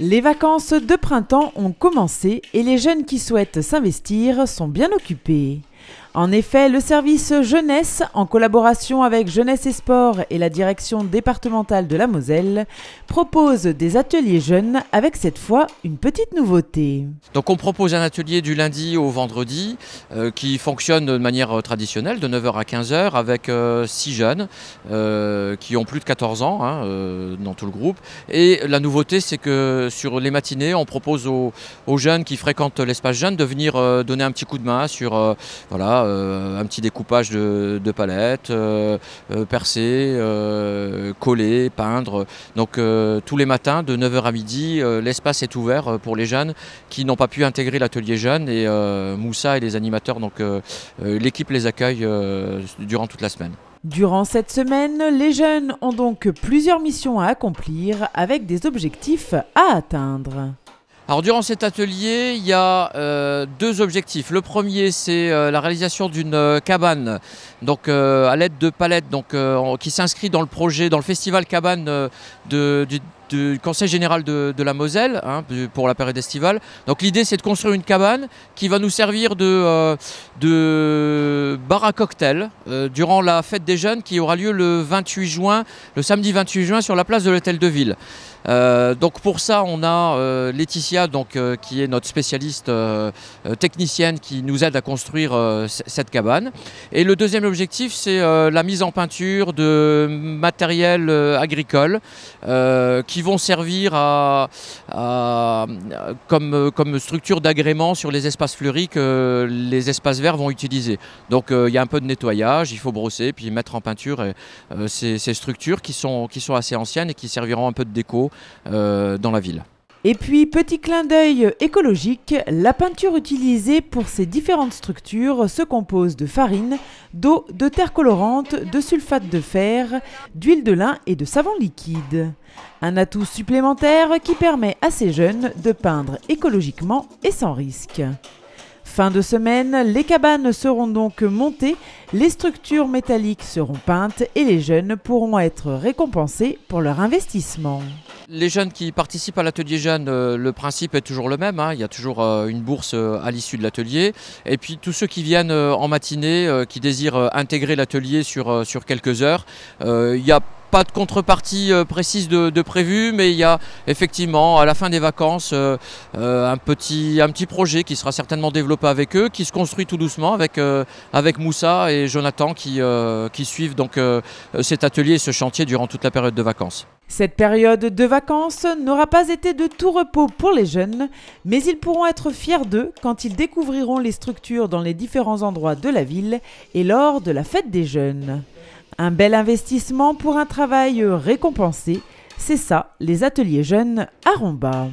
Les vacances de printemps ont commencé et les jeunes qui souhaitent s'investir sont bien occupés. En effet, le service jeunesse, en collaboration avec Jeunesse et Sport et la direction départementale de la Moselle, propose des ateliers jeunes avec cette fois une petite nouveauté. Donc on propose un atelier du lundi au vendredi qui fonctionne de manière traditionnelle de 9h à 15h avec 6 jeunes qui ont plus de 14 ans dans tout le groupe. Et la nouveauté, c'est que sur les matinées, on propose aux jeunes qui fréquentent l'espace jeune de venir donner un petit coup de main sur un petit découpage de palettes, percer, coller, peindre. Donc tous les matins de 9h à midi, l'espace est ouvert pour les jeunes qui n'ont pas pu intégrer l'atelier jeune et Moussa et les animateurs, donc l'équipe les accueille durant toute la semaine. Durant cette semaine, les jeunes ont donc plusieurs missions à accomplir avec des objectifs à atteindre. Alors durant cet atelier, il y a deux objectifs. Le premier, c'est la réalisation d'une cabane, donc à l'aide de palettes, donc qui s'inscrit dans le projet, dans le festival cabane du Conseil général de la Moselle pour la période estivale. Donc l'idée, c'est de construire une cabane qui va nous servir de bar à cocktail durant la fête des jeunes qui aura lieu le samedi 28 juin sur la place de l'Hôtel de Ville. Donc pour ça, on a Laetitia, qui est notre spécialiste technicienne qui nous aide à construire cette cabane. Et le deuxième objectif, c'est la mise en peinture de matériel agricole qui vont servir comme structure d'agrément sur les espaces fleuris que les espaces verts vont utiliser. Donc il y a un peu de nettoyage, il faut brosser puis mettre en peinture ces structures qui sont assez anciennes et qui serviront un peu de déco dans la ville. Et puis, petit clin d'œil écologique, la peinture utilisée pour ces différentes structures se compose de farine, d'eau, de terre colorante, de sulfate de fer, d'huile de lin et de savon liquide. Un atout supplémentaire qui permet à ces jeunes de peindre écologiquement et sans risque. Fin de semaine, les cabanes seront donc montées, les structures métalliques seront peintes et les jeunes pourront être récompensés pour leur investissement. Les jeunes qui participent à l'atelier jeune, le principe est toujours le même. Il y a toujours une bourse à l'issue de l'atelier. Et puis tous ceux qui viennent en matinée, qui désirent intégrer l'atelier sur quelques heures, il y a pas de contrepartie précise de prévu, mais il y a effectivement à la fin des vacances un petit projet qui sera certainement développé avec eux, qui se construit tout doucement avec Moussa et Jonathan qui suivent donc cet atelier et ce chantier durant toute la période de vacances. Cette période de vacances n'aura pas été de tout repos pour les jeunes, mais ils pourront être fiers d'eux quand ils découvriront les structures dans les différents endroits de la ville et lors de la fête des jeunes. Un bel investissement pour un travail récompensé, c'est ça les ateliers jeunes à Romba.